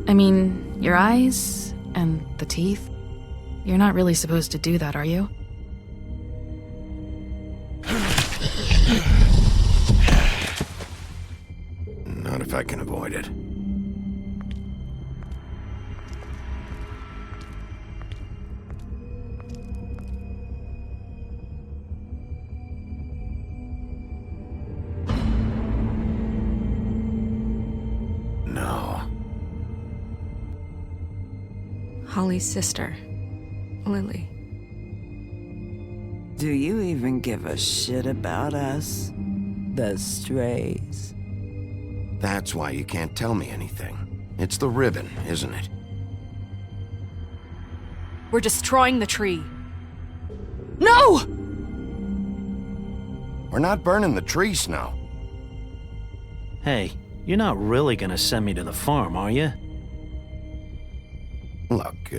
I mean, your eyes and the teeth. You're not really supposed to do that, are you? Not if I can avoid it. No. Holly's sister, Lily. Do you even give a shit about us? The strays? That's why you can't tell me anything. It's the ribbon, isn't it? We're destroying the tree. No! We're not burning the tree, Snow. Hey, you're not really gonna send me to the farm, are you? Look,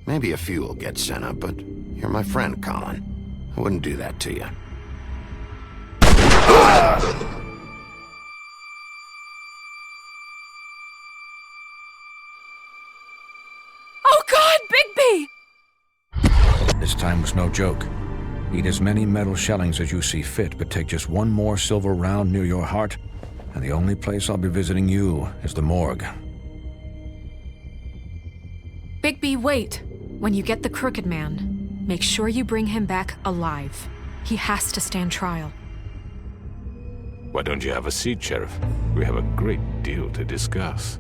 maybe a few will get sent up, but you're my friend, Colin. I wouldn't do that to you. Oh God, Bigby! This time was no joke. Eat as many metal shellings as you see fit, but take just one more silver round near your heart, and the only place I'll be visiting you is the morgue. Bigby, wait. When you get the Crooked Man, make sure you bring him back alive. He has to stand trial. Why don't you have a seat, Sheriff? We have a great deal to discuss.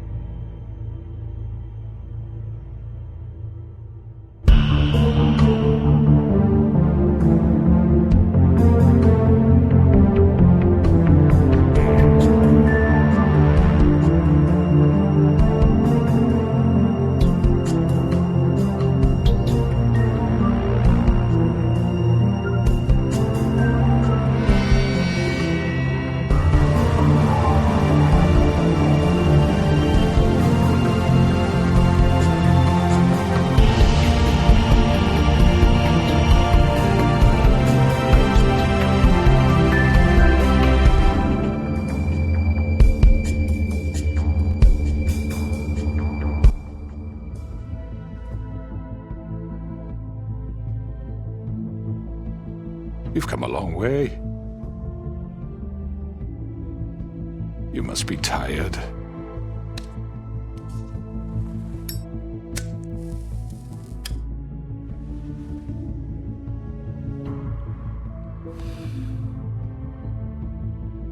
You've come a long way. You must be tired.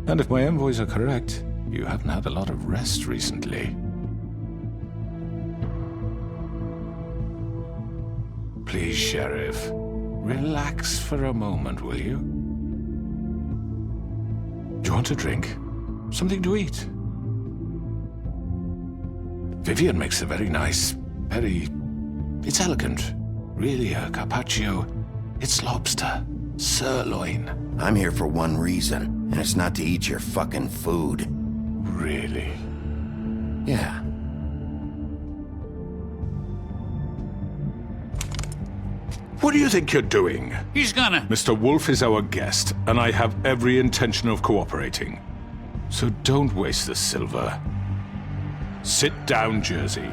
And if my envoys are correct, you haven't had a lot of rest recently. Please, Sheriff. Relax for a moment, will you? Do you want a drink? Something to eat? Vivienne makes a very nice, it's elegant. Really a carpaccio. It's lobster. Sirloin. I'm here for one reason, and it's not to eat your fucking food. Really? Yeah. What do you think you're doing? He's gonna... Mr. Wolf is our guest, and I have every intention of cooperating. So don't waste the silver. Sit down, Jersey.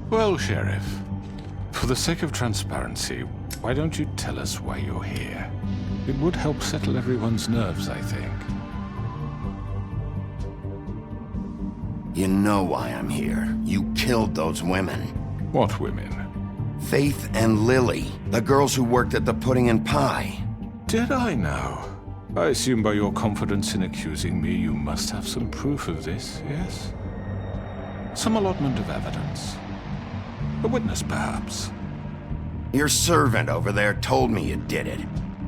Well, Sheriff, for the sake of transparency, why don't you tell us why you're here? It would help settle everyone's nerves, I think. You know why I'm here. You killed those women. What women? Faith and Lily, the girls who worked at the Pudding and Pie. Did I now? I assume by your confidence in accusing me, you must have some proof of this, yes? Some allotment of evidence. A witness, perhaps. Your servant over there told me you did it.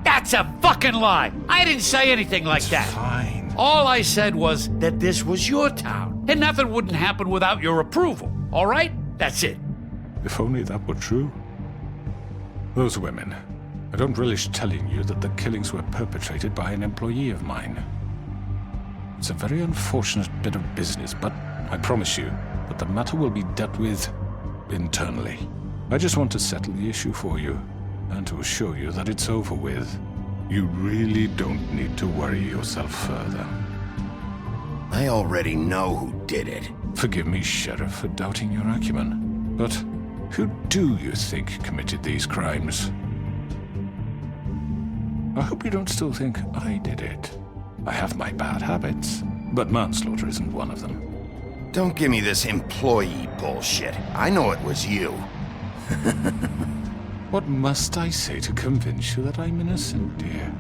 That's a fucking lie! I didn't say anything like that. Fine. All I said was that this was your town, and nothing wouldn't happen without your approval, all right? That's it. If only that were true. Those women. I don't relish telling you that the killings were perpetrated by an employee of mine. It's a very unfortunate bit of business, but I promise you that the matter will be dealt with internally. I just want to settle the issue for you, and to assure you that it's over with. You really don't need to worry yourself further. I already know who did it. Forgive me, Sheriff, for doubting your acumen. But who do you think committed these crimes? I hope you don't still think I did it. I have my bad habits, but manslaughter isn't one of them. Don't give me this employee bullshit. I know it was you. What must I say to convince you that I'm innocent, dear?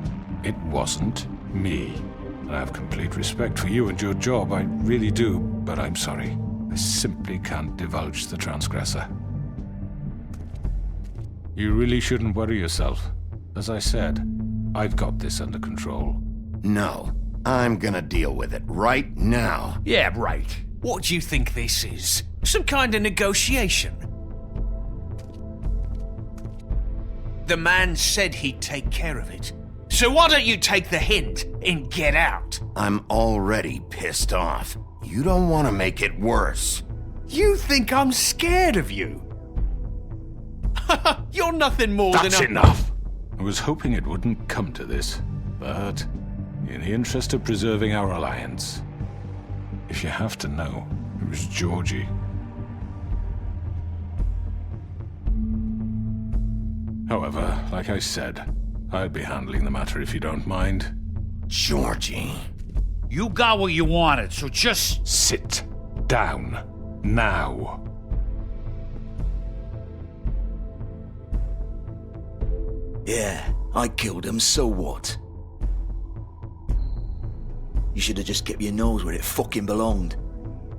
It wasn't me. I have complete respect for you and your job, I really do, but I'm sorry. I simply can't divulge the transgressor. You really shouldn't worry yourself. As I said, I've got this under control. No, I'm gonna deal with it right now. Yeah, right. What do you think this is? Some kind of negotiation? The man said he'd take care of it. So why don't you take the hint and get out? I'm already pissed off. You don't want to make it worse. You think I'm scared of you? You're nothing more That's than a... enough! I was hoping it wouldn't come to this, but in the interest of preserving our alliance, if you have to know, it was Georgie. However, like I said, I'll be handling the matter if you don't mind. Georgie. You got what you wanted, so just... Sit down. Now. Yeah, I killed him, so what? You should have just kept your nose where it fucking belonged.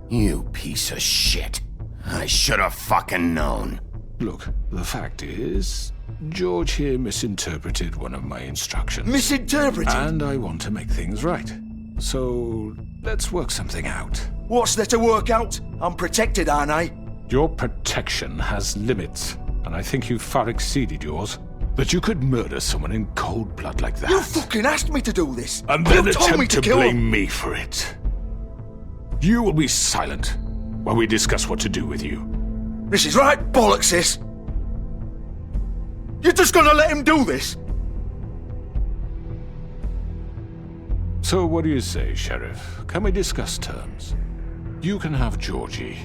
You piece of shit. I should have fucking known. Look, the fact is, George here misinterpreted one of my instructions. Misinterpreted? And I want to make things right. So, let's work something out. What's there to work out? I'm protected, aren't I? Your protection has limits, and I think you've far exceeded yours. That you could murder someone in cold blood like that. You fucking asked me to do this. And then you told me attempt to to kill blame him. me for it. You will be silent while we discuss what to do with you. This is right bollocks, sis. You're just gonna let him do this? So what do you say, Sheriff? Can we discuss terms? You can have Georgie.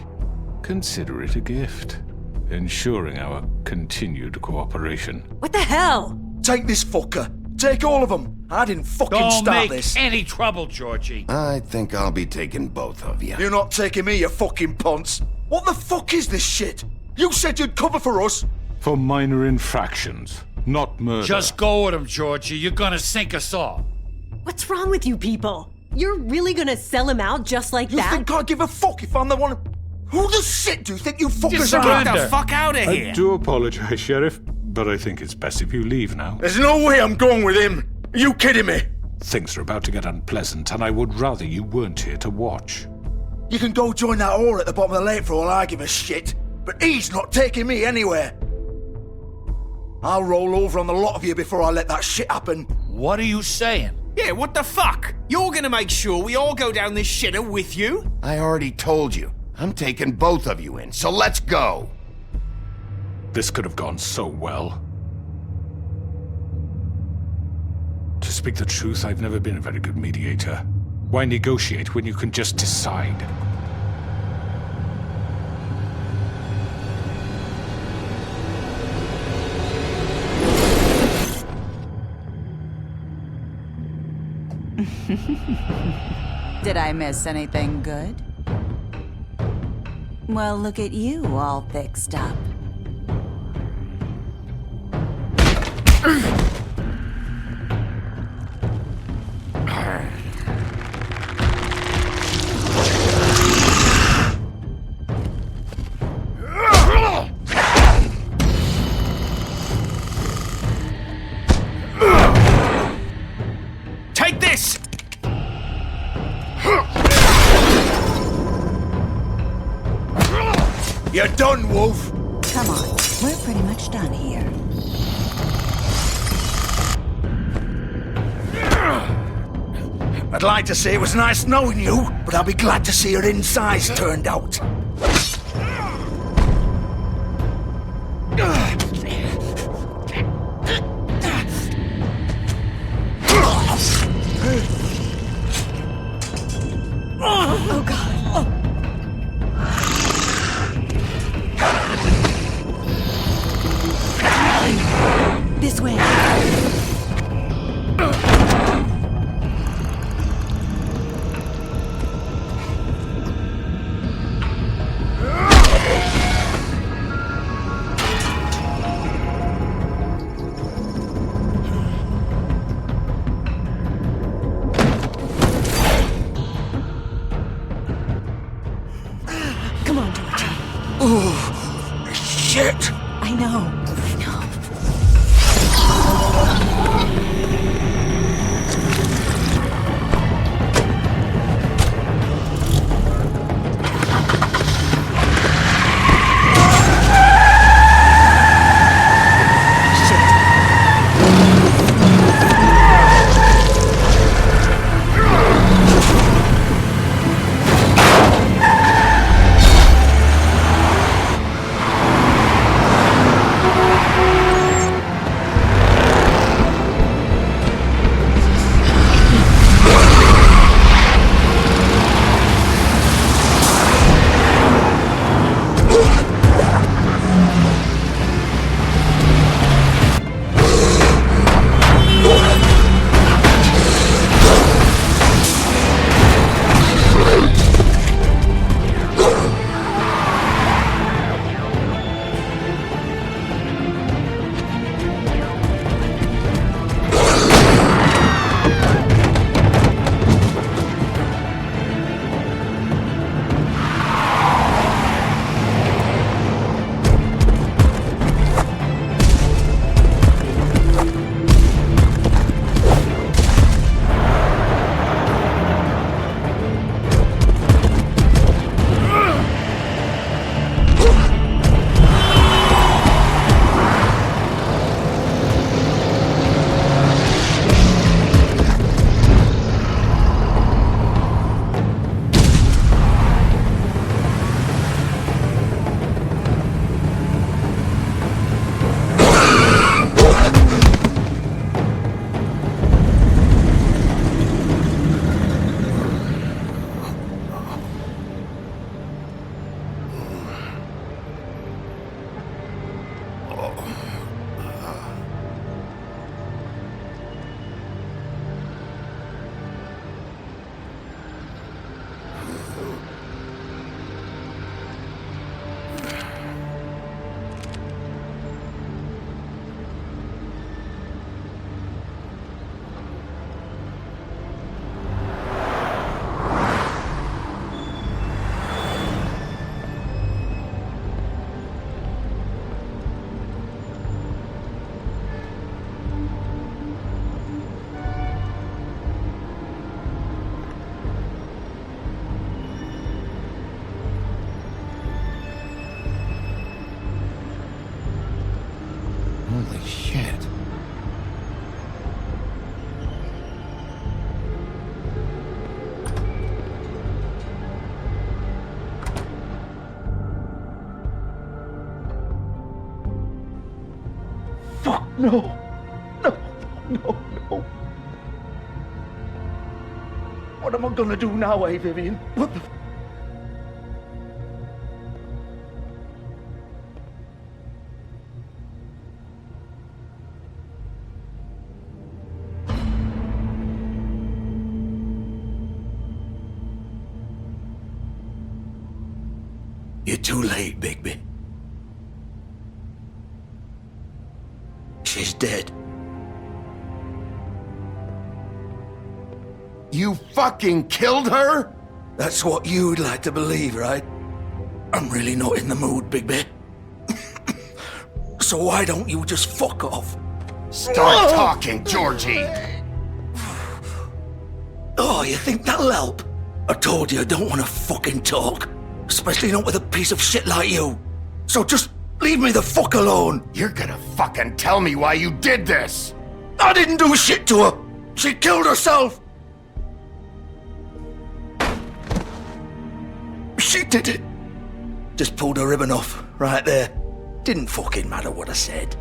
Consider it a gift, ensuring our continued cooperation. What the hell? Take this fucker. Take all of them. I didn't fucking Don't start make this. any trouble, Georgie. I think I'll be taking both of you. You're not taking me, you fucking ponce. What the fuck is this shit? You said you'd cover for us. For minor infractions, not murder. Just go with him, Georgie. You're gonna sink us all. What's wrong with you people? You're really gonna sell him out just like You that? think I give a fuck if I'm the one? Who the shit do you think you fuckers are? Get the fuck out of here! I do apologize, Sheriff, but I think it's best if you leave now. There's no way I'm going with him. Are you kidding me? Things are about to get unpleasant, and I would rather you weren't here to watch. You can go join that whore at the bottom of the lake for all I give a shit, but he's not taking me anywhere. I'll roll over on the lot of you before I let that shit happen. What are you saying? Yeah, what the fuck? You're gonna make sure we all go down this shitter with you? I already told you. I'm taking both of you in, so let's go. This could have gone so well. To speak the truth, I've never been a very good mediator. Why negotiate when you can just decide? Did I miss anything good? Well, look at you all fixed up. Take this! You're done, Wolf. Come on, we're pretty much done here. I'd like to say it was nice knowing you, but I'll be glad to see your insides turned out. Oh, God. Oh, shit! I know. Holy shit. Fuck, no. No, no, no. What am I gonna do now, Vivian? What the... You're too late, Bigby. She's dead. You fucking killed her? That's what you'd like to believe, right? I'm really not in the mood, Bigby. So why don't you just fuck off? Start talking, Georgie! Oh, you think that'll help? I told you I don't want to fucking talk. Especially not with a piece of shit like you. So just leave me the fuck alone. You're gonna fucking tell me why you did this! I didn't do shit to her. She killed herself. She did it. Just pulled her ribbon off, right there. Didn't fucking matter what I said.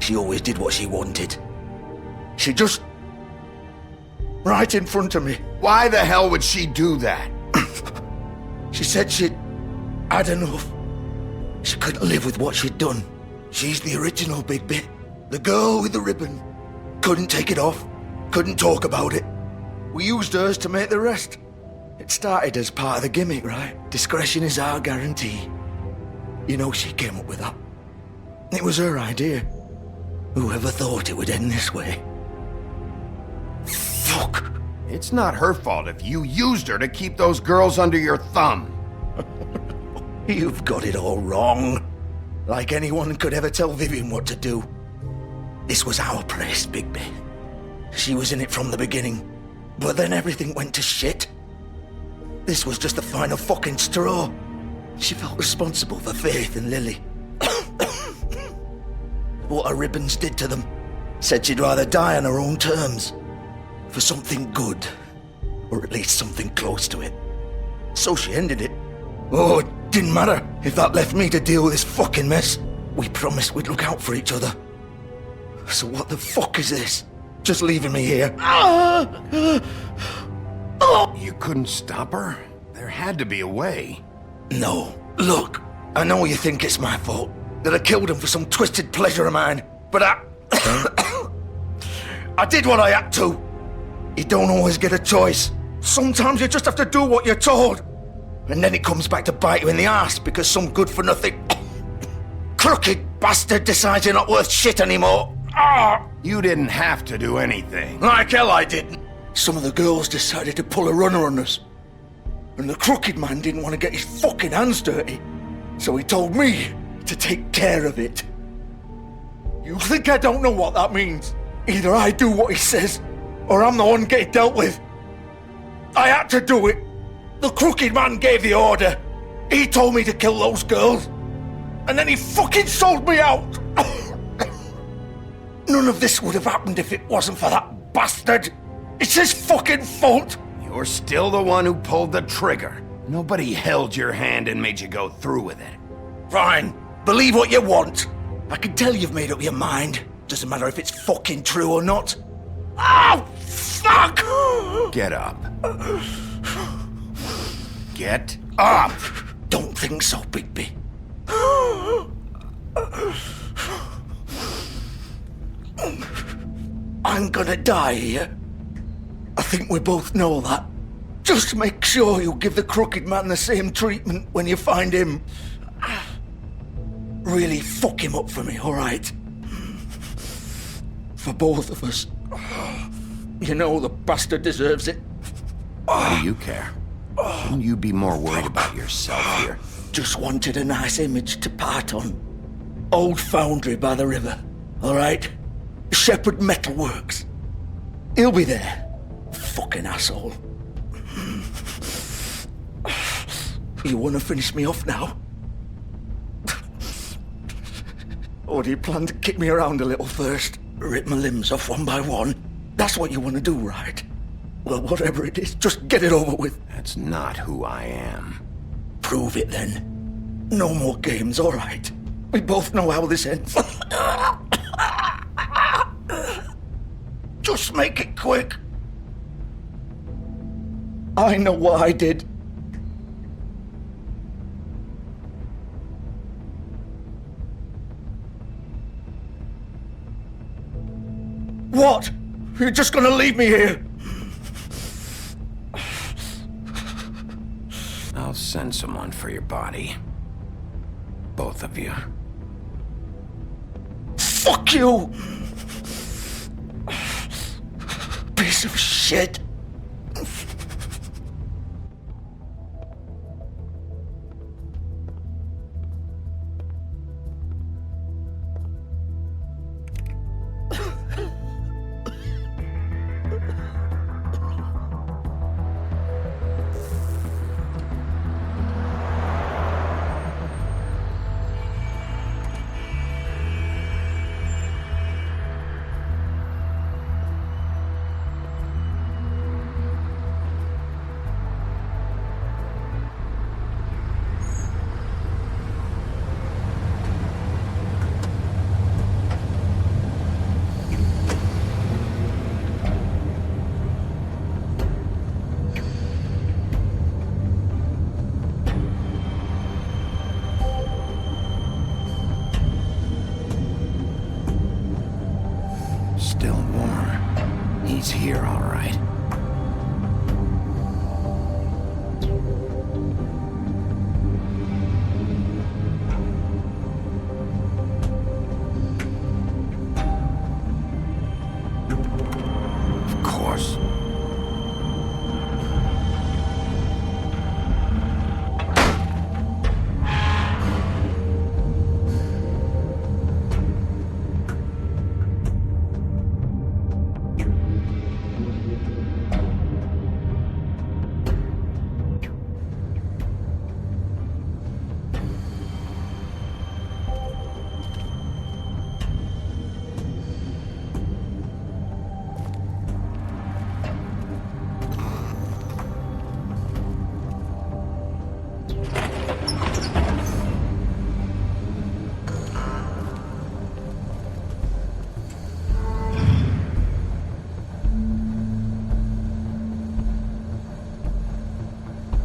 She always did what she wanted. She just... right in front of me. Why the hell would she do that? She said she'd had enough. She couldn't live with what she'd done. She's the original Bigby. The girl with the ribbon. Couldn't take it off. Couldn't talk about it. We used hers to make the rest. It started as part of the gimmick, right? Discretion is our guarantee. You know, she came up with that. It was her idea. Whoever thought it would end this way? Fuck. It's not her fault if you used her to keep those girls under your thumb. You've got it all wrong. Like anyone could ever tell Vivian what to do. This was our place, Bigby. She was in it from the beginning. But then everything went to shit. This was just the final fucking straw. She felt responsible for Faith and Lily. What her ribbons did to them. Said she'd rather die on her own terms. For something good. Or at least something close to it. So she ended it. Oh, it didn't matter if that left me to deal with this fucking mess. We promised we'd look out for each other. So what the fuck is this? Just leaving me here? You couldn't stop her? There had to be a way. No. Look, I know you think it's my fault. That I killed him for some twisted pleasure of mine. But I did what I had to. You don't always get a choice. Sometimes you just have to do what you're told. And then it comes back to bite you in the arse because some good-for-nothing crooked bastard decides you're not worth shit anymore. You didn't have to do anything. Like hell I didn't. Some of the girls decided to pull a runner on us. And the crooked man didn't want to get his fucking hands dirty. So he told me to take care of it. You think I don't know what that means? Either I do what he says, or I'm the one getting dealt with. I had to do it. The crooked man gave the order. He told me to kill those girls. And then he fucking sold me out. None of this would have happened if it wasn't for that bastard. It's his fucking fault. You're still the one who pulled the trigger. Nobody held your hand and made you go through with it. Fine. Believe what you want. I can tell you've made up your mind. Doesn't matter if it's fucking true or not. Oh, fuck! Get up. Get up! Don't think so, Bigby. I'm gonna die here. I think we both know that. Just make sure you give the crooked man the same treatment when you find him. Really fuck him up for me, alright? For both of us. You know the bastard deserves it. Why do you care? Shouldn't you be more worried about yourself here? Just wanted a nice image to part on. Old foundry by the river, alright? Shepherd Metalworks. He'll be there. Fucking asshole. You wanna finish me off now? Or do you plan to kick me around a little first? Rip my limbs off one by one? That's what you wanna do, right? Well, whatever it is, just get it over with. That's not who I am. Prove it then. No more games, alright? We both know how this ends. Just make it quick. I know what I did. What? You're just gonna leave me here? I'll send someone for your body. Both of you. Fuck you! Piece of shit.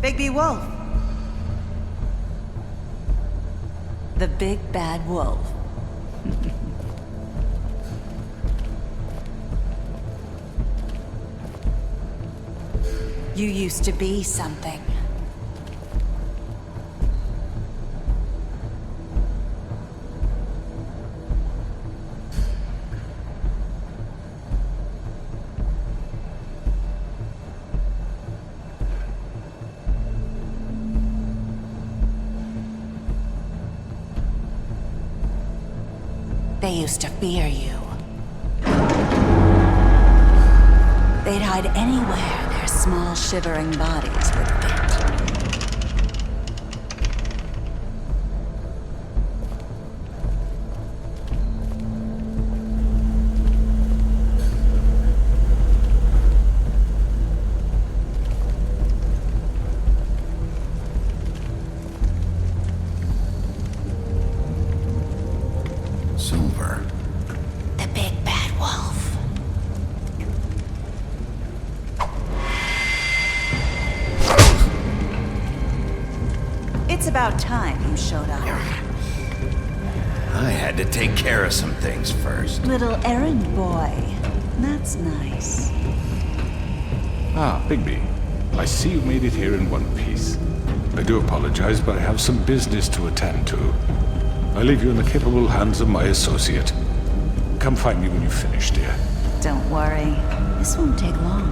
Bigby Wolf. The big bad wolf. You used to be something. They used to fear you. They'd hide anywhere their small, shivering bodies would fit. Silver. The big bad wolf. It's about time you showed up. I had to take care of some things first. Little errand boy. That's nice. Ah, Bigby. I see you made it here in one piece. I do apologize, but I have some business to attend to. I leave you in the capable hands of my associate. Come find me when you finish, dear. Don't worry. This won't take long.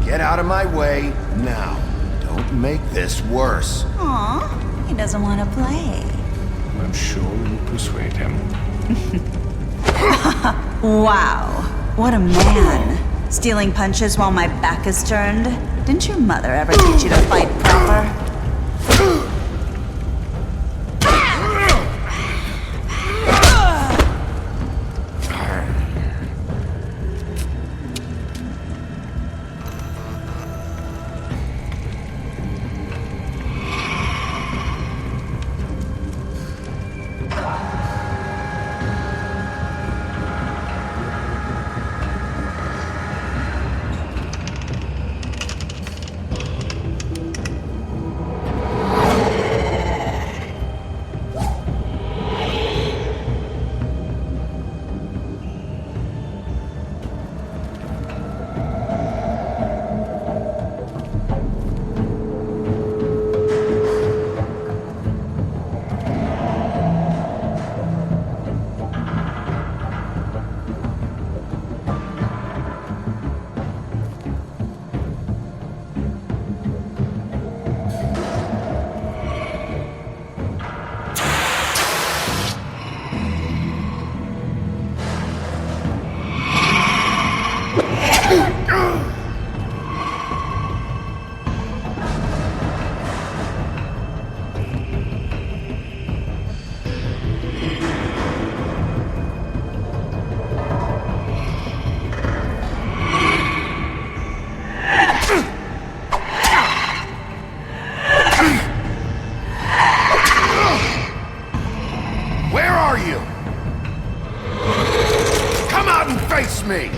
Get out of my way now. Don't make this worse. Aw, he doesn't want to play. I'm sure you'll persuade him. Wow, what a man. Stealing punches while my back is turned? Didn't your mother ever teach you to fight proper? Me.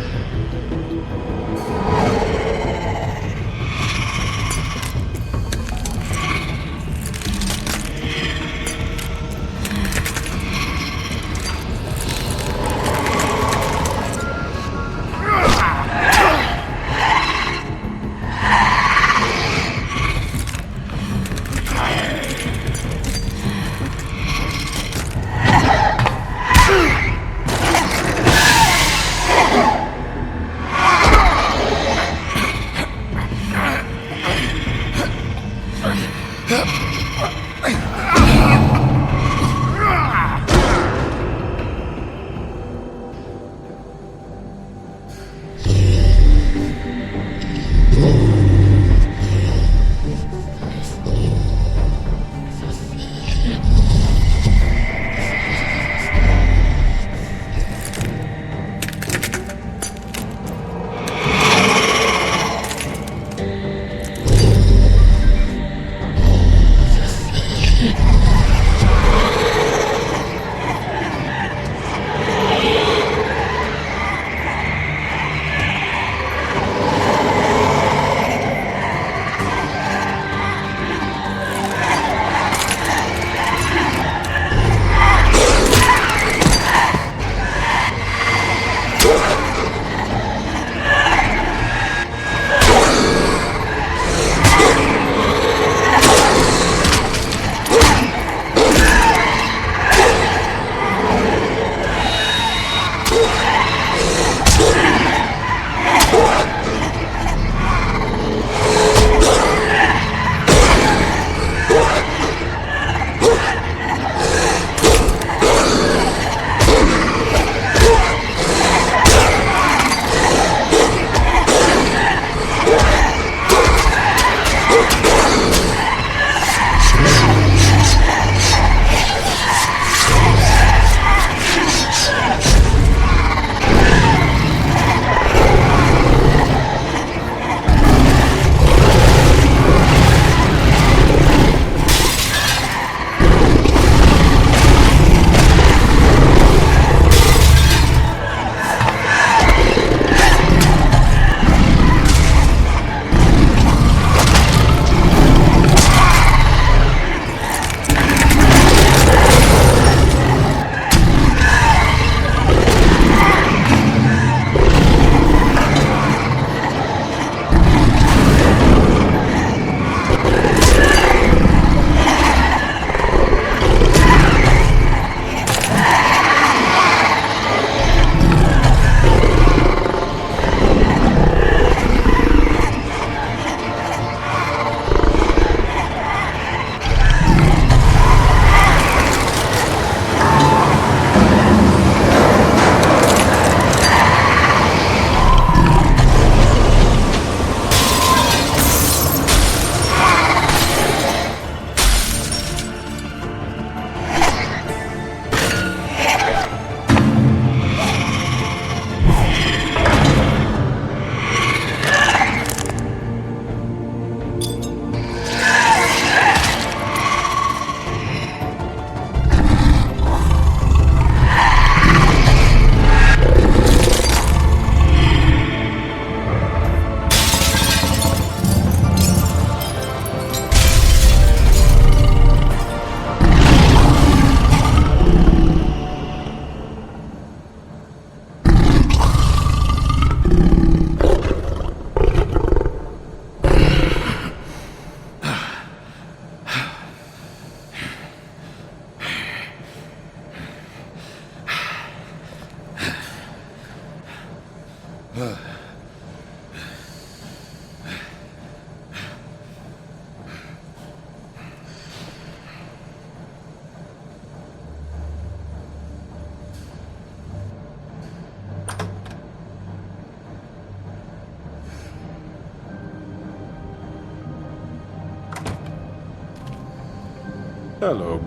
Hello,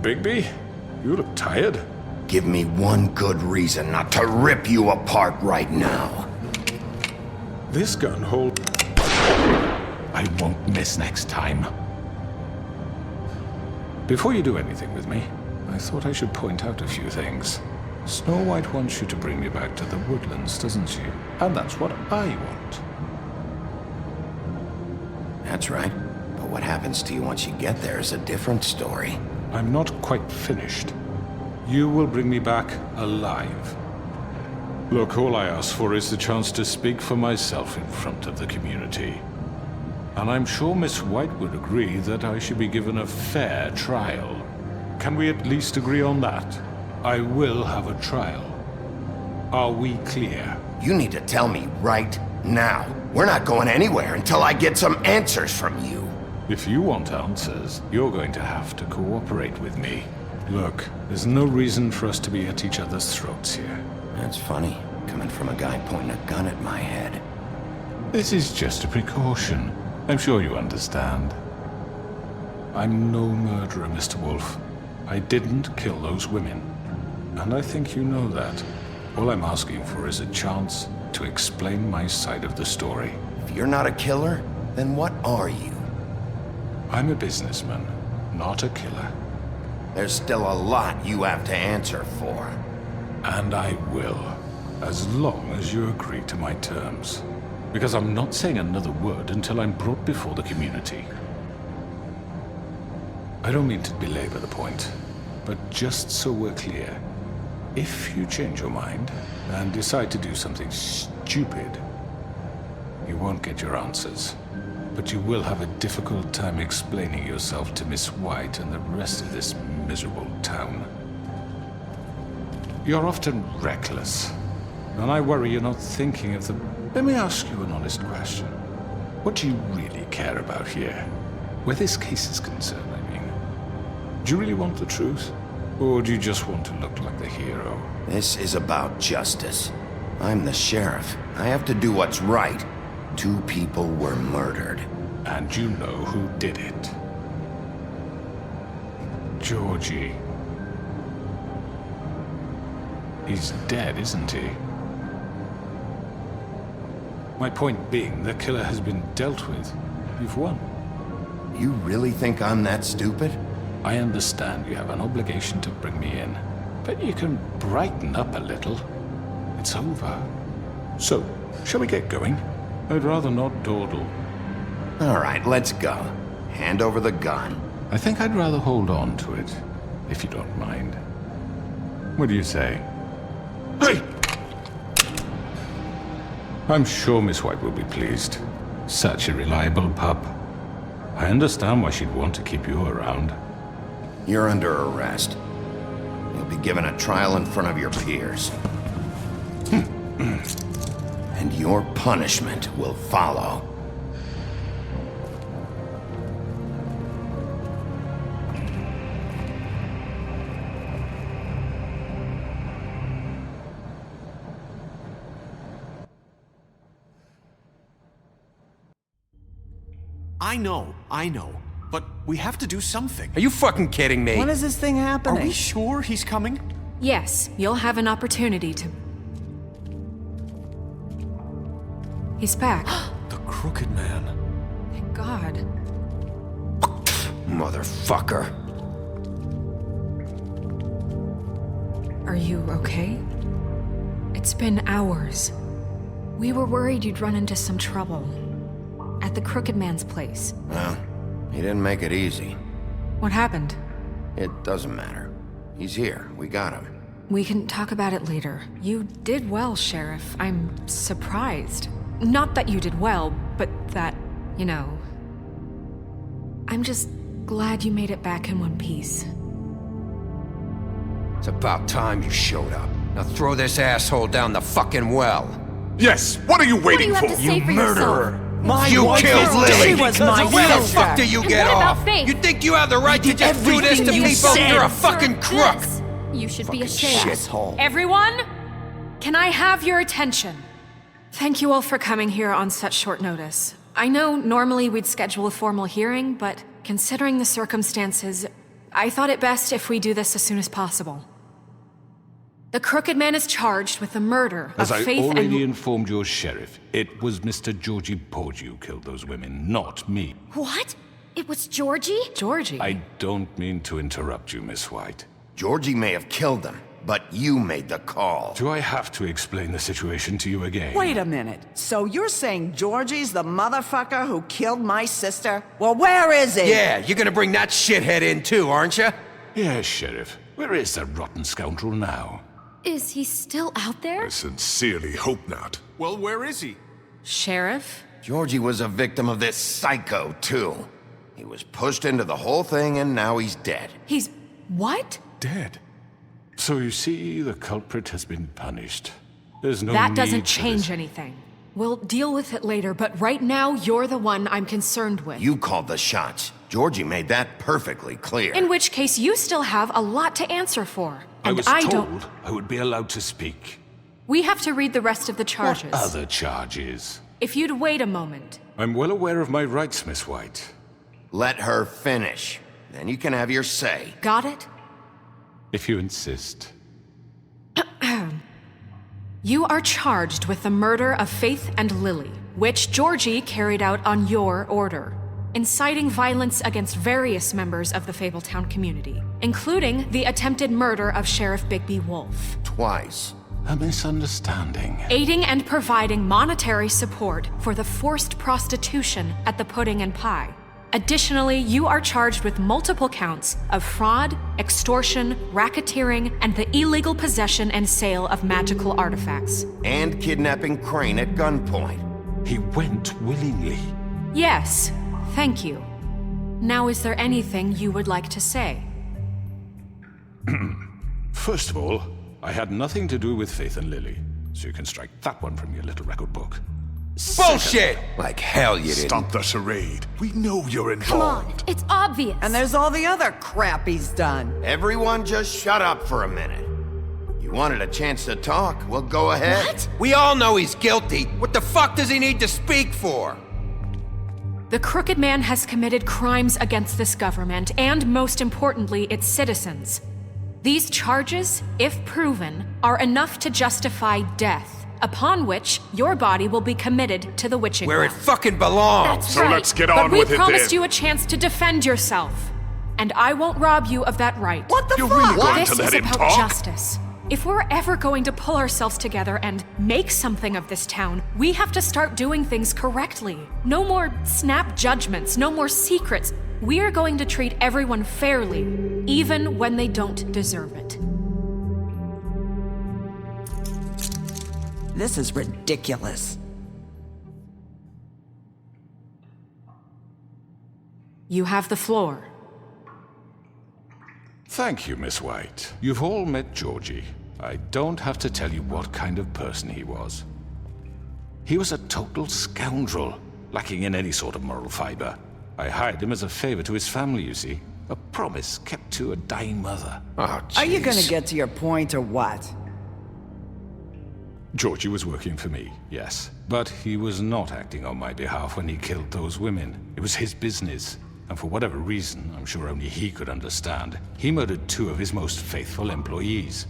Bigby. You look tired. Give me one good reason not to rip you apart right now. This gun hold... I won't miss next time. Before you do anything with me, I thought I should point out a few things. Snow White wants you to bring me back to the woodlands, doesn't she? And that's what I want. That's right. But what happens to you once you get there is a different story. I'm not quite finished. You will bring me back alive. Look, all I ask for is the chance to speak for myself in front of the community. And I'm sure Miss White would agree that I should be given a fair trial. Can we at least agree on that? I will have a trial. Are we clear? You need to tell me right now. We're not going anywhere until I get some answers from you. If you want answers, you're going to have to cooperate with me. Look, there's no reason for us to be at each other's throats here. That's funny, coming from a guy pointing a gun at my head. This is just a precaution. I'm sure you understand. I'm no murderer, Mr. Wolf. I didn't kill those women. And I think you know that. All I'm asking for is a chance to explain my side of the story. If you're not a killer, then what are you? I'm a businessman, not a killer. There's still a lot you have to answer for. And I will, as long as you agree to my terms. Because I'm not saying another word until I'm brought before the community. I don't mean to belabor the point, but just so we're clear, if you change your mind and decide to do something stupid, you won't get your answers. But you will have a difficult time explaining yourself to Miss White and the rest of this miserable town. You're often reckless, and I worry you're not thinking of the... Let me ask you an honest question. What do you really care about here? Where this case is concerned, I mean. Do you really want the truth? Or do you just want to look like the hero? This is about justice. I'm the sheriff. I have to do what's right. 2 people were murdered. And you know who did it. Georgie. He's dead, isn't he? My point being, the killer has been dealt with. You've won. You really think I'm that stupid? I understand you have an obligation to bring me in, but you can brighten up a little. It's over. So, shall we get going? I'd rather not dawdle. All right, let's go. Hand over the gun. I think I'd rather hold on to it, if you don't mind. What do you say? Hey! I'm sure Miss White will be pleased. Such a reliable pup. I understand why she'd want to keep you around. You're under arrest. You'll be given a trial in front of your peers. And your punishment will follow. I know. But we have to do something. Are you fucking kidding me? When is this thing happening? Are we sure he's coming? Yes, you'll have an opportunity to... He's back. The Crooked Man. Thank God. Motherfucker. Are you okay? It's been hours. We were worried you'd run into some trouble. At the Crooked Man's place. Well, he didn't make it easy. What happened? It doesn't matter. He's here. We got him. We can talk about it later. You did well, Sheriff. I'm surprised. Not that you did well, but that, you know... I'm just glad you made it back in one piece. It's about time you showed up. Now throw this asshole down the fucking well. Yes, what are you waiting What do you have to say for yourself? You killed Lily! She was my Where the sister. fuck do you And get what about off? Faith? You think you have the right to just do this to You people? said. You're a fucking crook! This. You should be ashamed. Shithole. Everyone, can I have your attention? Thank you all for coming here on such short notice. I know normally we'd schedule a formal hearing, but considering the circumstances, I thought it best if we do this as soon as possible. The Crooked Man is charged with the murder As of I Faith already and... informed your sheriff, it was Mr. Georgie Porgy who killed those women, not me. What? It was Georgie? Georgie? I don't mean to interrupt you, Miss White. Georgie may have killed them, but you made the call. Do I have to explain the situation to you again? Wait a minute. So you're saying Georgie's the motherfucker who killed my sister? Well, where is he? Yeah, you're gonna bring that shithead in too, aren't you? Yes, Sheriff. Where is that rotten scoundrel now? Is he still out there? I sincerely hope not. Well, where is he? Sheriff? Georgie was a victim of this psycho, too. He was pushed into the whole thing, and now he's dead. He's... what? Dead. So you see, the culprit has been punished. There's no That need doesn't for change this. anything. We'll deal with it later, but right now, you're the one I'm concerned with. You called the shots. Georgie made that perfectly clear. In which case, you still have a lot to answer for. I And was I told don't... I would be allowed to speak. We have to read the rest of the charges. What other charges? If you'd wait a moment. I'm well aware of my rights, Miss White. Let her finish. Then you can have your say. Got it? If you insist. You are charged with the murder of Faith and Lily, which Georgie carried out on your order, inciting violence against various members of the Fabletown community, including the attempted murder of Sheriff Bigby Wolf. Twice. A misunderstanding. Aiding and providing monetary support for the forced prostitution at the Pudding and Pie. Additionally, you are charged with multiple counts of fraud, extortion, racketeering, and the illegal possession and sale of magical artifacts. And kidnapping Crane at gunpoint. He went willingly. Yes, thank you. Now, is there anything you would like to say? First of all, I had nothing to do with Faith and Lily, so you can strike that one from your little record book. Bullshit! Like hell you didn't. Stop the charade. We know you're involved. Come on, it's obvious. And there's all the other crap he's done. Everyone just shut up for a minute. You wanted a chance to talk? Well, go ahead. What? We all know he's guilty. What the fuck does he need to speak for? The Crooked Man has committed crimes against this government and, most importantly, its citizens. These charges, if proven, are enough to justify death, upon which your body will be committed to the witching Where it ground. fucking belongs. That's So right. let's get on But with we it promised then. you a chance to defend yourself, and I won't rob you of that right. What the You're fuck? really going This to let is him about talk? justice. If we're ever going to pull ourselves together and make something of this town, we have to start doing things correctly. No more snap judgments, no more secrets. We are going to treat everyone fairly, even when they don't deserve it. This is ridiculous. You have the floor. Thank you, Miss White. You've all met Georgie. I don't have to tell you what kind of person he was. He was a total scoundrel, lacking in any sort of moral fiber. I hired him as a favor to his family, you see. A promise kept to a dying mother. Oh, Are you gonna jeez. get to your point or what? Georgie was working for me, yes. But he was not acting on my behalf when he killed those women. It was his business. And for whatever reason, I'm sure only he could understand, he murdered 2 of his most faithful employees.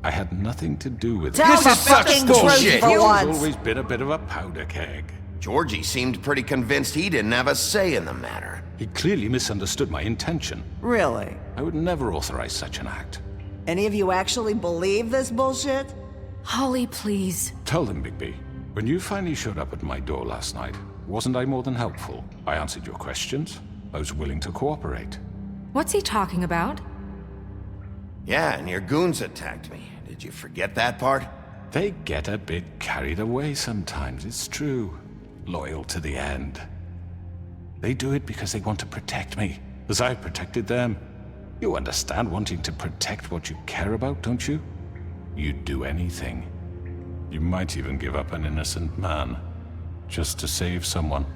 I had nothing to do with it. Tell This the is such fucking bullshit. truth for He's once. always been a bit of a powder keg. Georgie seemed pretty convinced he didn't have a say in the matter. He clearly misunderstood my intention. Really? I would never authorize such an act. Any of you actually believe this bullshit? Holly, please. Tell them, Bigby. When you finally showed up at my door last night, wasn't I more than helpful? I answered your questions. I was willing to cooperate. What's he talking about? Yeah, and your goons attacked me. Did you forget that part? They get a bit carried away sometimes, it's true. Loyal to the end. They do it because they want to protect me, as I've protected them. You understand wanting to protect what you care about, don't you? You'd do anything. You might even give up an innocent man, just to save someone.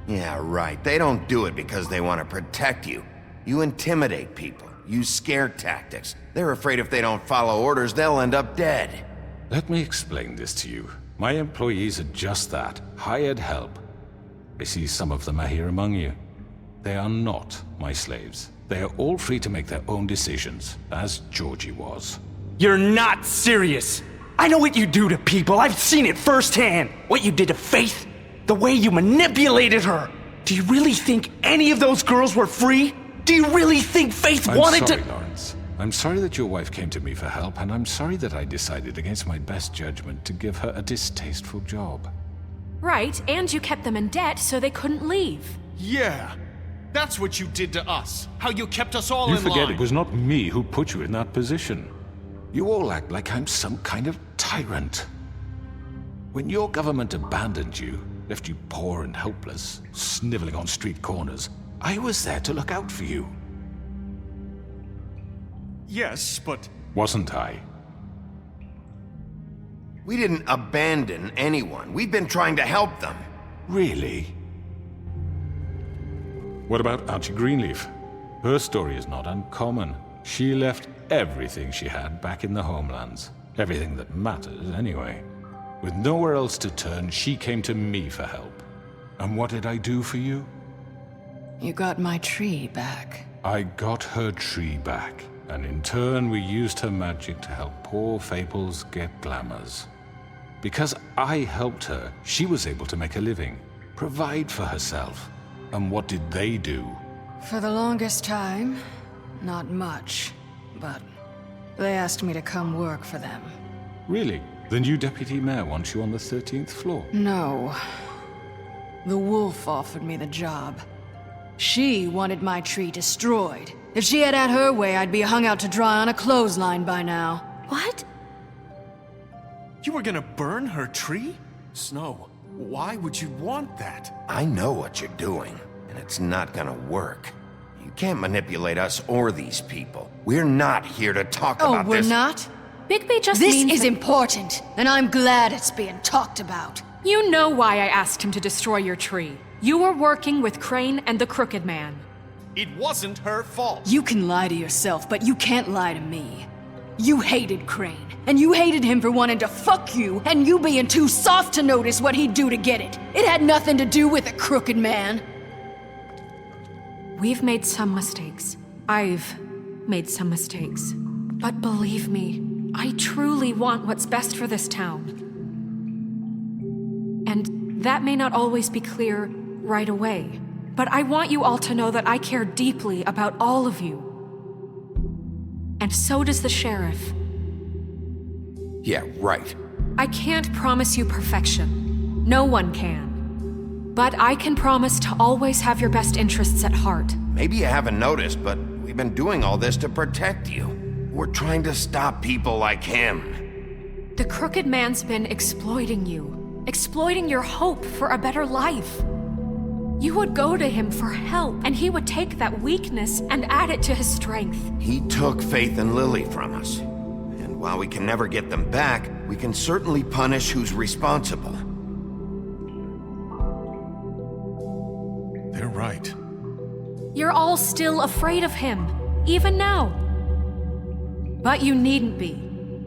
Yeah, right. They don't do it because they want to protect you. You intimidate people, use scare tactics. They're afraid if they don't follow orders, they'll end up dead. Let me explain this to you. My employees are just that, hired help. I see some of them are here among you. They are not my slaves. They are all free to make their own decisions, as Georgie was. You're not serious! I know what you do to people, I've seen it firsthand! What you did to Faith, the way you manipulated her! Do you really think any of those girls were free? Do you really think Faith wanted to— I'm sorry, Lawrence. I'm sorry that your wife came to me for help, and I'm sorry that I decided against my best judgment to give her a distasteful job. Right, and you kept them in debt so they couldn't leave. Yeah, that's what you did to us. How you kept us all in line. You forget it was not me who put you in that position. You all act like I'm some kind of tyrant. When your government abandoned you, left you poor and helpless, sniveling on street corners, I was there to look out for you. Yes, but... Wasn't I? We didn't abandon anyone. We've been trying to help them. Really? What about Archie Greenleaf? Her story is not uncommon. She left everything she had back in the homelands. Everything that matters, anyway. With nowhere else to turn, she came to me for help. And what did I do for you? You got my tree back. I got her tree back. And in turn, we used her magic to help poor Fables get glamours. Because I helped her, she was able to make a living, provide for herself. And what did they do? For the longest time, not much. But they asked me to come work for them. Really? The new deputy mayor wants you on the 13th floor? No. The wolf offered me the job. She wanted my tree destroyed. If she had her way, I'd be hung out to dry on a clothesline by now. What? You were gonna burn her tree? Snow, why would you want that? I know what you're doing, and it's not gonna work. You can't manipulate us or these people. We're not here to talk about this. Oh, we're not? Bigby just This means is that- important, and I'm glad it's being talked about. You know why I asked him to destroy your tree. You were working with Crane and the Crooked Man. It wasn't her fault. You can lie to yourself, but you can't lie to me. You hated Crane, and you hated him for wanting to fuck you, and you being too soft to notice what he'd do to get it. It had nothing to do with the Crooked Man. We've made some mistakes. I've made some mistakes. But believe me, I truly want what's best for this town. And that may not always be clear right away. But I want you all to know that I care deeply about all of you. And so does the sheriff. Yeah, right. I can't promise you perfection. No one can. But I can promise to always have your best interests at heart. Maybe you haven't noticed, but we've been doing all this to protect you. We're trying to stop people like him. The Crooked Man's been exploiting you. Exploiting your hope for a better life. You would go to him for help, and he would take that weakness and add it to his strength. He took Faith and Lily from us. And while we can never get them back, we can certainly punish who's responsible. They're right. You're all still afraid of him, even now. But you needn't be.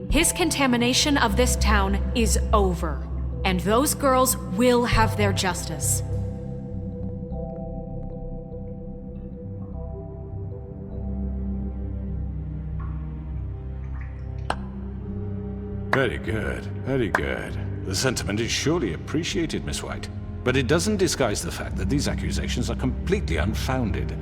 His contamination of this town is over, and those girls will have their justice. Very good, very good. The sentiment is surely appreciated, Miss White. But it doesn't disguise the fact that these accusations are completely unfounded.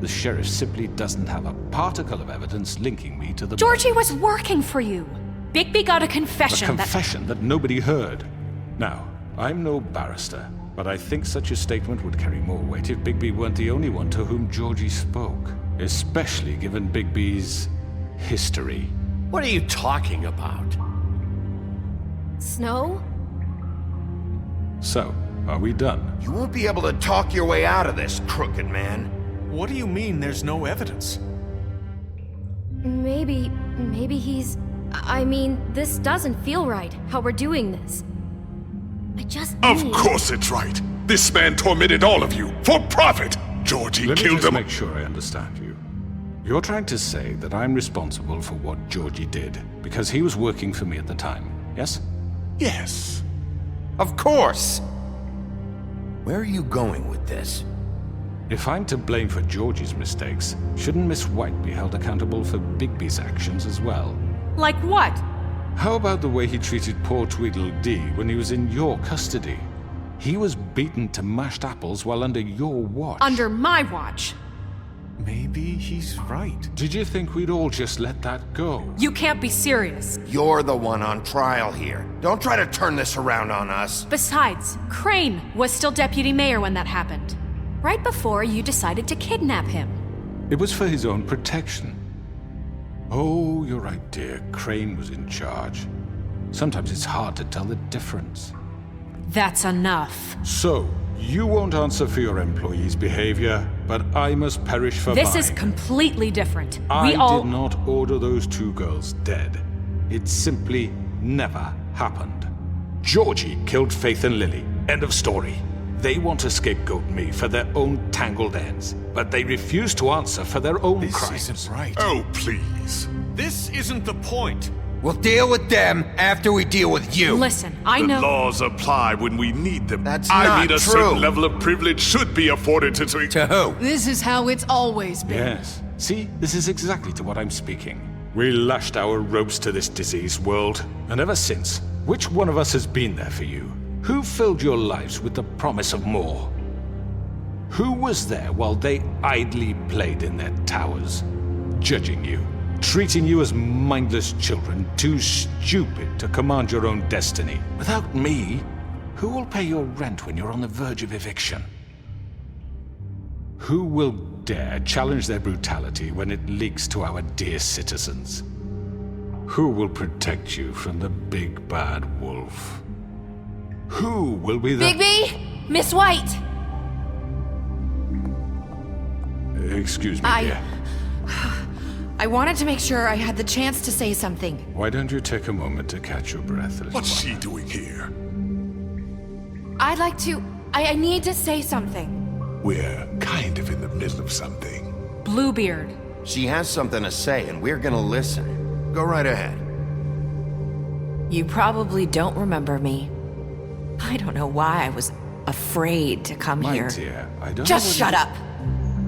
The sheriff simply doesn't have a particle of evidence linking me to the... Georgie was working for you. Bigby got a confession A confession that nobody heard. Now, I'm no barrister, but I think such a statement would carry more weight if Bigby weren't the only one to whom Georgie spoke. Especially given Bigby's history. What are you talking about? Snow? So, are we done? You won't be able to talk your way out of this, Crooked Man. What do you mean there's no evidence? Maybe he's... I mean, this doesn't feel right, how we're doing this. I just Of need... course it's right. This man tormented all of you for profit. Georgie Let me killed just him. make sure I understand you. You're trying to say that I'm responsible for what Georgie did because he was working for me at the time, yes? Yes. Of course! Where are you going with this? If I'm to blame for Georgie's mistakes, shouldn't Miss White be held accountable for Bigby's actions as well? Like what? How about the way he treated poor Tweedledee when he was in your custody? He was beaten to mashed apples while under your watch. Under my watch. Maybe he's right. Did you think we'd all just let that go? You can't be serious. You're the one on trial here. Don't try to turn this around on us. Besides, Crane was still deputy mayor when that happened. Right before you decided to kidnap him. It was for his own protection. Oh, you're right, dear. Crane was in charge. Sometimes it's hard to tell the difference. That's enough. So, you won't answer for your employees' behavior, but I must perish for This mine. is completely different. I did not order those two girls dead. It simply never happened. Georgie killed Faith and Lily. End of story. They want to scapegoat me for their own tangled ends, but they refuse to answer for their own crimes. This isn't right. Oh, please. This isn't the point. We'll deal with them after we deal with you. Listen, I The know... laws apply when we need them. That's I not mean, a true. certain level of privilege should be afforded to... To who? This is how it's always been. Yes. See, this is exactly to what I'm speaking. We lashed our ropes to this diseased world, and ever since, which one of us has been there for you? Who filled your lives with the promise of more? Who was there while they idly played in their towers, judging you, treating you as mindless children, too stupid to command your own destiny? Without me, who will pay your rent when you're on the verge of eviction? Who will dare challenge their brutality when it leaks to our dear citizens? Who will protect you from the big bad wolf? Who will be the... Bigby! Miss White! Excuse me, dear. I wanted to make sure I had the chance to say something. Why don't you take a moment to catch your breath a little What's while? she doing here? I'd like to... I need to say something. We're kind of in the middle of something. Bluebeard. She has something to say, and we're gonna listen. Go right ahead. You probably don't remember me. I don't know why I was afraid to come My here. dear, I don't Just know shut up!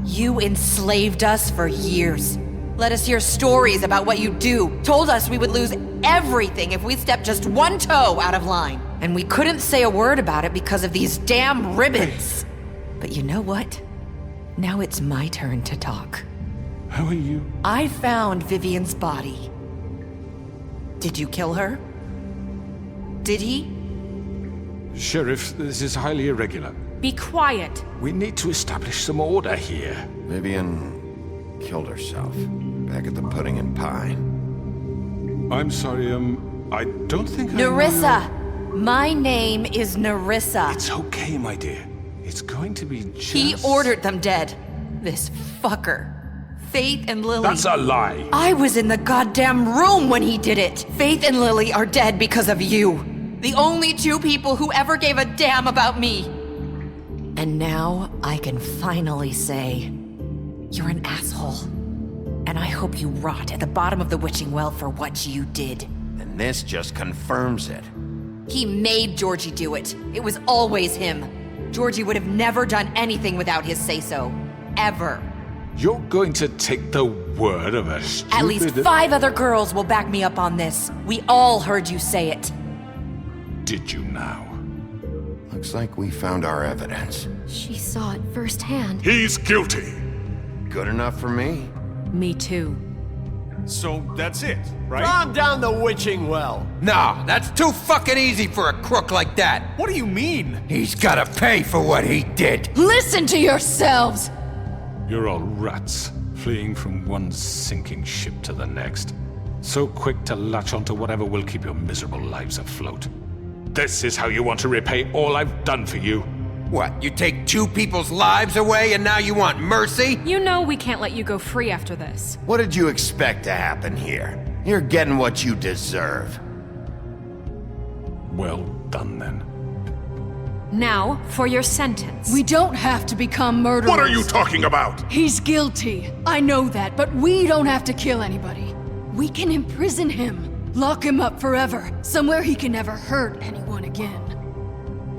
You enslaved us for years. Let us hear stories about what you do. Told us we would lose everything if we stepped just one toe out of line. And we couldn't say a word about it because of these damn ribbons. But you know what? Now it's my turn to talk. How are you? I found Vivian's body. Did you kill her? Did he? Sheriff, this is highly irregular. Be quiet. We need to establish some order here. Vivian killed herself back at the Pudding and Pie. I'm sorry, I don't think I know Nerissa! My name is Nerissa. It's okay, my dear. It's going to be just... He ordered them dead. This fucker. Faith and Lily. That's a lie. I was in the goddamn room when he did it. Faith and Lily are dead because of you. The only two people who ever gave a damn about me. And now I can finally say, you're an asshole. And I hope you rot at the bottom of the witching well for what you did. And this just confirms it. He made Georgie do it. It was always him. Georgie would have never done anything without his say-so. Ever. You're going to take the word of a stupid... At least 5 other girls will back me up on this. We all heard you say it. Did you now? Looks like we found our evidence. She saw it firsthand. He's guilty. Good enough for me. Me too. So that's it, right? Calm down the witching well. Nah, that's too fucking easy for a crook like that. What do you mean? He's gotta pay for what he did. Listen to yourselves! You're all rats, fleeing from one sinking ship to the next. So quick to latch onto whatever will keep your miserable lives afloat. This is how you want to repay all I've done for you? What, you take 2 people's lives away and now you want mercy? You know we can't let you go free after this. What did you expect to happen here? You're getting what you deserve. Well done, then. Now, for your sentence. We don't have to become murderers. What are you talking about? He's guilty. I know that, but we don't have to kill anybody. We can imprison him. Lock him up forever. Somewhere he can never hurt anyone again.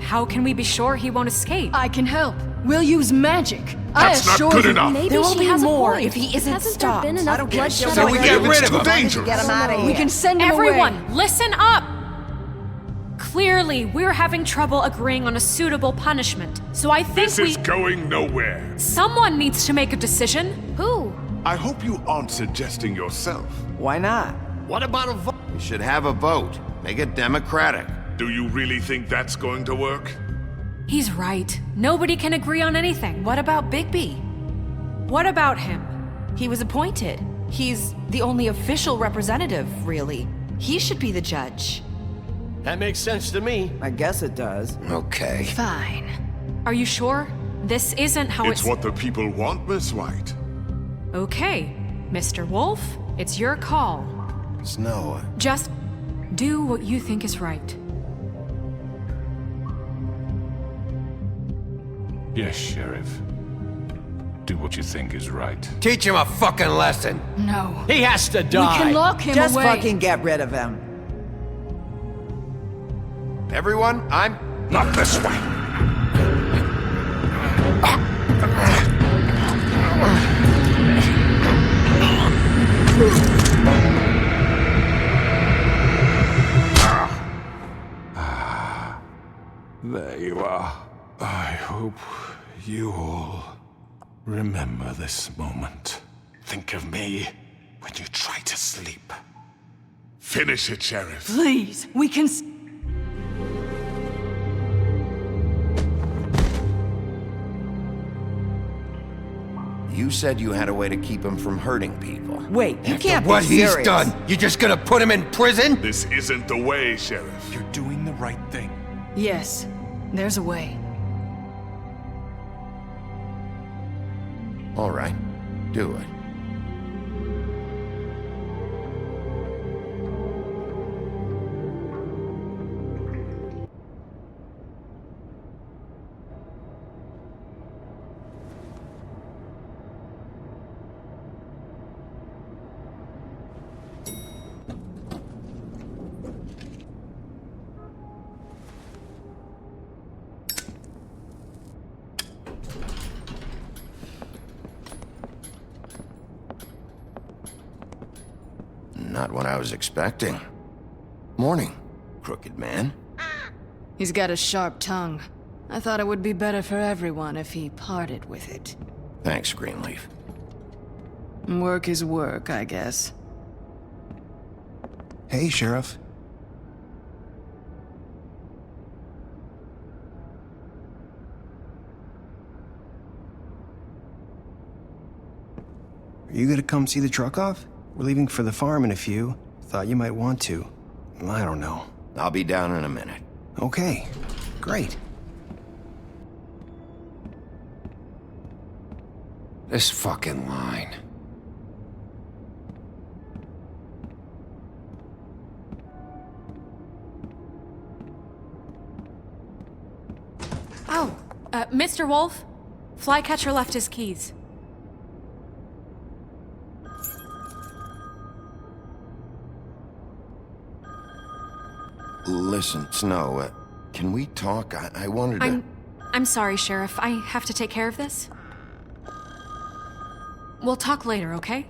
How can we be sure he won't escape? I can help. We'll use magic. That's not good enough. Maybe there will be more if he isn't Hasn't stopped. there been enough bloodshed? So we get rid of him. Dangerous. Get him out of here. We can send him Everyone, away. listen up! Clearly, we're having trouble agreeing on a suitable punishment, so I think This is going nowhere. Someone needs to make a decision. Who? I hope you aren't suggesting yourself. Why not? What about a vote? We should have a vote. Make it democratic. Do you really think that's going to work? He's right. Nobody can agree on anything. What about Bigby? What about him? He was appointed. He's the only official representative, really. He should be the judge. That makes sense to me. I guess it does. Okay. Fine. Are you sure? This isn't how It's what the people want, Miss White. Okay, Mr. Wolf, it's your call. Snow. Just do what you think is right. Yes, Sheriff. Do what you think is right. Teach him a fucking lesson. No. He has to die. We can lock him Just away. fucking get rid of him. Everyone, I'm... Not this way. There you are. I hope you all remember this moment. Think of me when you try to sleep. Finish it, Sheriff. Please, we can... You said you had a way to keep him from hurting people. Wait, you After can't what be he's serious. done, you just gonna put him in prison? This isn't the way, Sheriff. You're doing the right thing. Yes, there's a way. All right, do it. Not what I was expecting. Morning, crooked man. He's got a sharp tongue. I thought it would be better for everyone if he parted with it. Thanks, Greenleaf. Work is work, I guess. Hey, Sheriff. Are you gonna come see the truck off? We're leaving for the farm in a few. Thought you might want to. I don't know. I'll be down in a minute. Okay, great. This fucking line. Oh, Mr. Wolf, Flycatcher left his keys. Listen, Snow, can we talk? I wanted to... I'm sorry, Sheriff. I have to take care of this. We'll talk later, okay?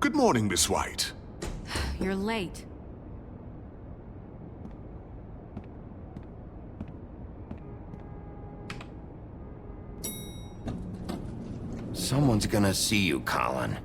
Good morning, Miss White. You're late. Someone's gonna see you, Colin.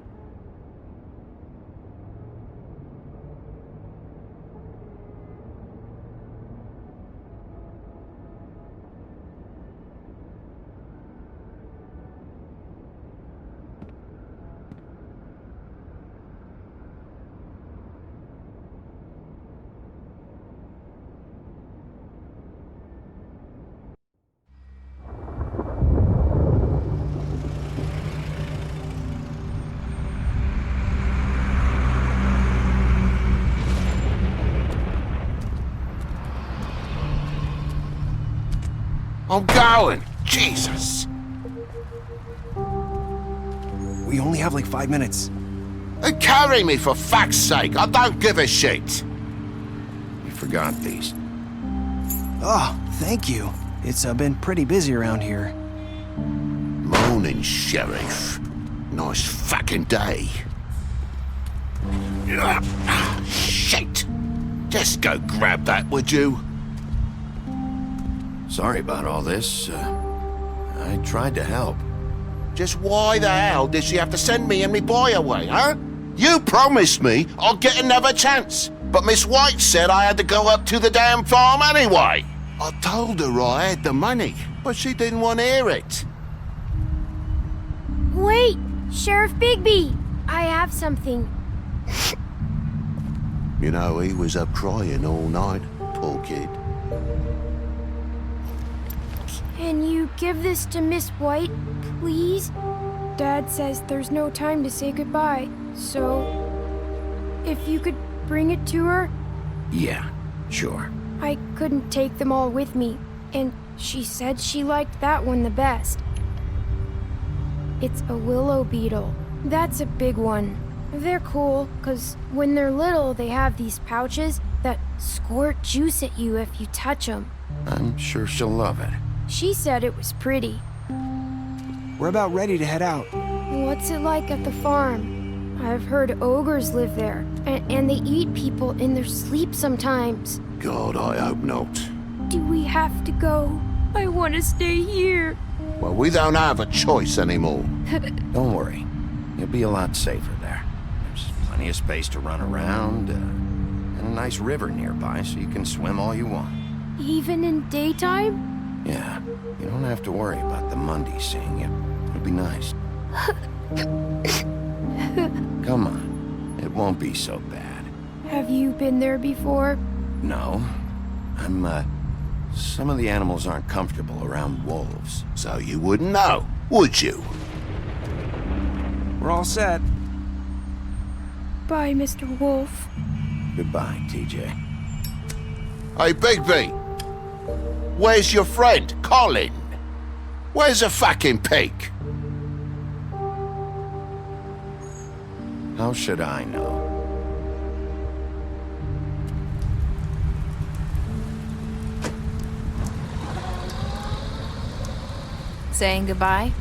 I'm going. Jesus. We only have like 5 minutes. Carry me for fuck's sake. I don't give a shit. You forgot these. Oh, thank you. It's been pretty busy around here. Morning, Sheriff. Nice fucking day. Shit. Just go grab that, would you? Sorry about all this. I tried to help. Just why the hell did she have to send me and me boy away, huh? You promised me I'll get another chance, but Miss White said I had to go up to the damn farm anyway. I told her I had the money, but she didn't want to hear it. Wait, Sheriff Bigby, I have something. You know, he was up crying all night, poor kid. Can you give this to Miss White, please? Dad says there's no time to say goodbye, so if you could bring it to her? Yeah, sure. I couldn't take them all with me, and she said she liked that one the best. It's a willow beetle. That's a big one. They're cool, 'cause when they're little, they have these pouches that squirt juice at you if you touch them. I'm sure she'll love it. She said it was pretty. We're about ready to head out. What's it like at the farm? I've heard ogres live there, and they eat people in their sleep sometimes. God, I hope not. Do we have to go? I want to stay here. Well, we don't have a choice anymore. Don't worry. You'll be a lot safer there. There's plenty of space to run around, and a nice river nearby so you can swim all you want. Even in daytime? Yeah, you don't have to worry about the Monday seeing you. It'll be nice. Come on. It won't be so bad. Have you been there before? No. Some of the animals aren't comfortable around wolves, so you wouldn't know, would you? We're all set. Bye, Mr. Wolf. Goodbye, TJ. Hey, Bigby! Where's your friend, Colin? Where's the fucking pig? How should I know? Saying goodbye?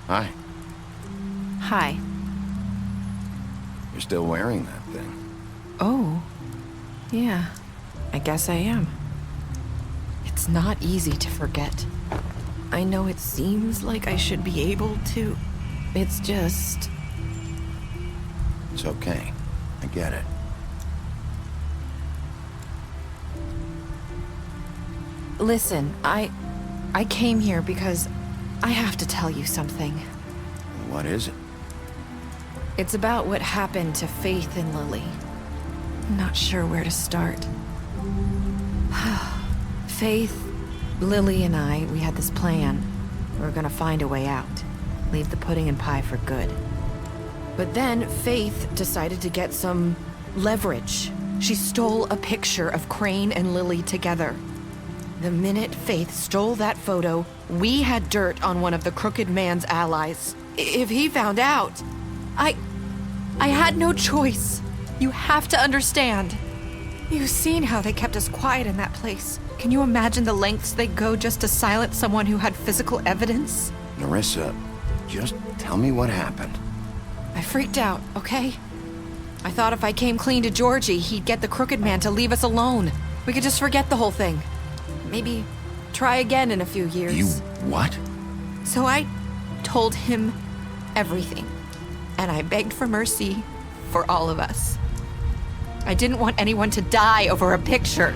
Hi. Hi. You're still wearing that thing. Oh. Yeah. I guess I am. It's not easy to forget. I know it seems like I should be able to. It's just... It's okay. I get it. Listen, I came here because I have to tell you something. What is it? It's about what happened to Faith and Lily. I'm not sure where to start. Faith, Lily, and I, we had this plan. We were gonna find a way out. Leave the pudding and pie for good. But then Faith decided to get some leverage. She stole a picture of Crane and Lily together. The minute Faith stole that photo, we had dirt on one of the crooked man's allies. If he found out, I had no choice. You have to understand. You've seen how they kept us quiet in that place. Can you imagine the lengths they go just to silence someone who had physical evidence? Nerissa, just tell me what happened. I freaked out, okay? I thought if I came clean to Georgie, he'd get the crooked man to leave us alone. We could just forget the whole thing. Maybe try again in a few years. You what? So I told him everything. And I begged for mercy for all of us. I didn't want anyone to die over a picture.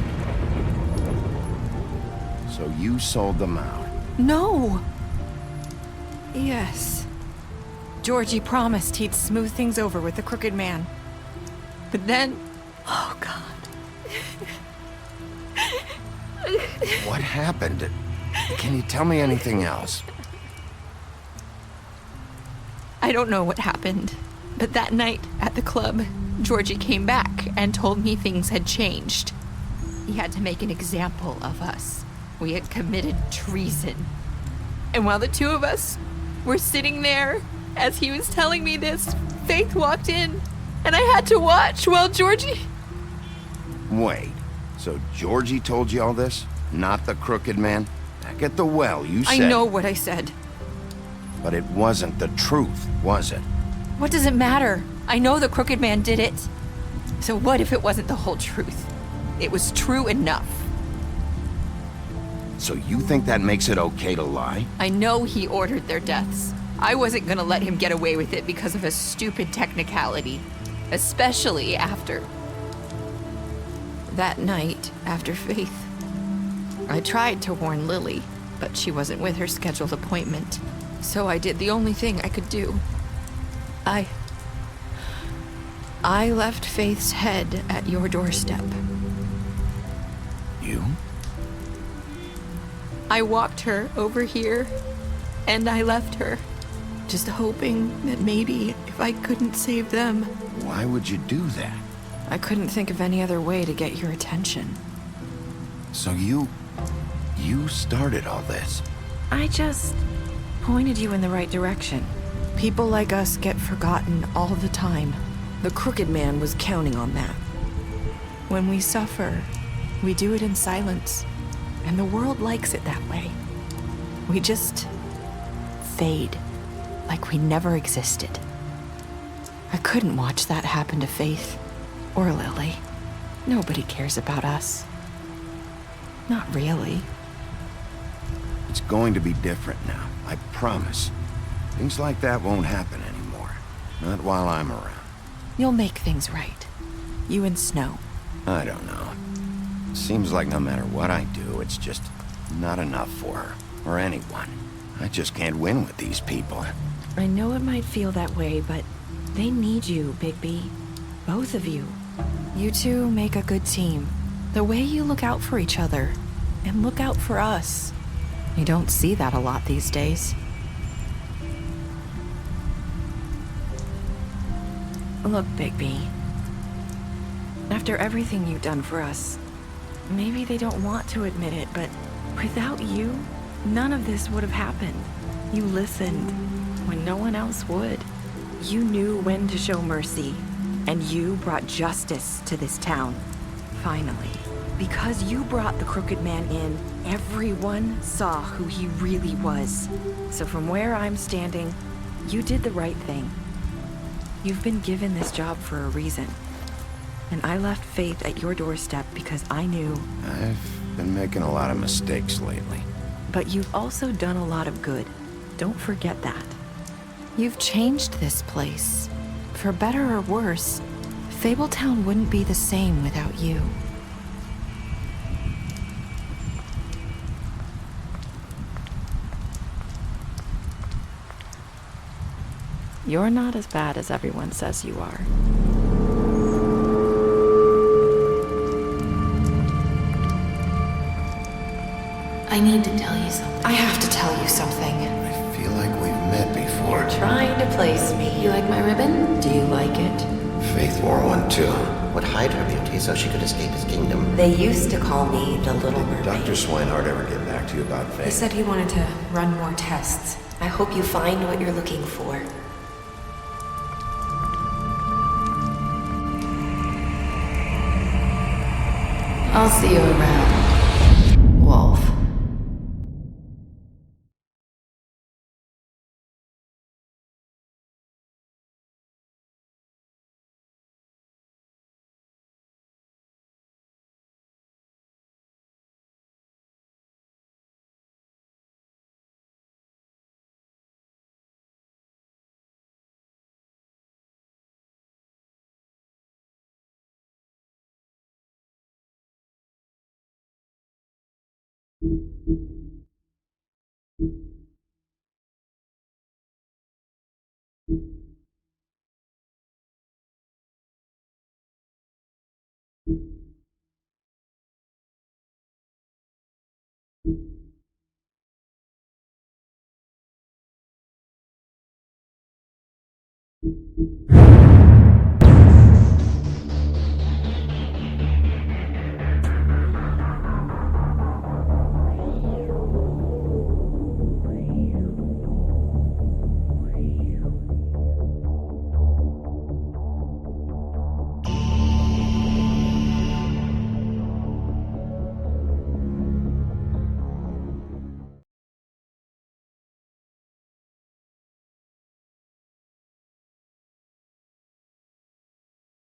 So you sold them out? No. Yes. Georgie promised he'd smooth things over with the crooked man. But then... Oh, God. What happened? Can you tell me anything else? I don't know what happened, but that night at the club, Georgie came back and told me things had changed. He had to make an example of us. We had committed treason. And while the two of us were sitting there, as he was telling me this, Faith walked in, and I had to watch while Georgie... Wait, so Georgie told you all this? Not the crooked man? Back at the well, you said... I know what I said. But it wasn't the truth, was it? What does it matter? I know the crooked man did it. So what if it wasn't the whole truth? It was true enough. So you think that makes it okay to lie? I know he ordered their deaths. I wasn't gonna let him get away with it because of a stupid technicality. Especially after... that night, after Faith. I tried to warn Lily, but she wasn't with her scheduled appointment. So I did the only thing I could do. I left Faith's head at your doorstep. You? I walked her over here, and I left her, just hoping that maybe if I couldn't save them... Why would you do that? I couldn't think of any other way to get your attention. So you started all this? I just pointed you in the right direction. People like us get forgotten all the time. The crooked man was counting on that. When we suffer, we do it in silence. And the world likes it that way. We just fade, like we never existed. I couldn't watch that happen to Faith or Lily. Nobody cares about us. Not really. It's going to be different now, I promise. Things like that won't happen anymore. Not while I'm around. You'll make things right. You and Snow. I don't know. Seems like no matter what I do, it's just not enough for her, or anyone. I just can't win with these people. I know it might feel that way, but they need you, Bigby. Both of you. You two make a good team. The way you look out for each other, and look out for us. You don't see that a lot these days. Look, Bigby. After everything you've done for us, maybe they don't want to admit it, but without you, none of this would have happened. You listened when no one else would. You knew when to show mercy, and you brought justice to this town. Finally. Because you brought the crooked man in, everyone saw who he really was. So from where I'm standing, you did the right thing. You've been given this job for a reason. And I left Faith at your doorstep because I knew... I've been making a lot of mistakes lately. But you've also done a lot of good. Don't forget that. You've changed this place. For better or worse, Fabletown wouldn't be the same without you. You're not as bad as everyone says you are. I need to tell you something. I have to tell you something. I feel like we've met before. You're trying to place me. You like my ribbon? Do you like it? Faith wore one too. Would hide her beauty so she could escape his kingdom. They used to call me the Little Mermaid. Dr. Swinehart ever get back to you about Faith? He said he wanted to run more tests. I hope you find what you're looking for. I'll see you around, Wolf. you.